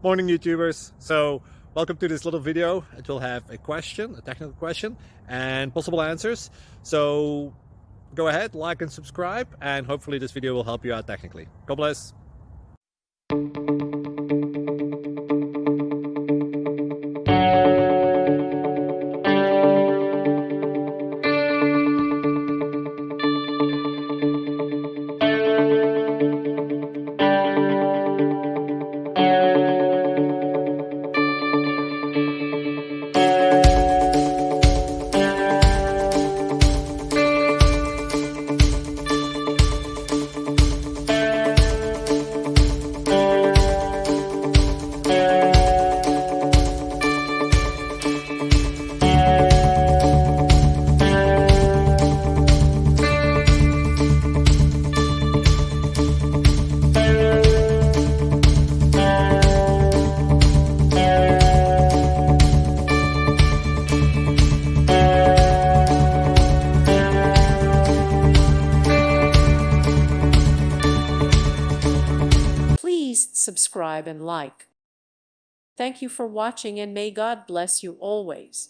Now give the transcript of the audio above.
Morning YouTubers. So welcome to this little video. It will have a question, a technical question, and possible answers. So go ahead, like and subscribe, and hopefully this video will help you out technically. God bless. Please subscribe and like. Thank you for watching, and may God bless you always.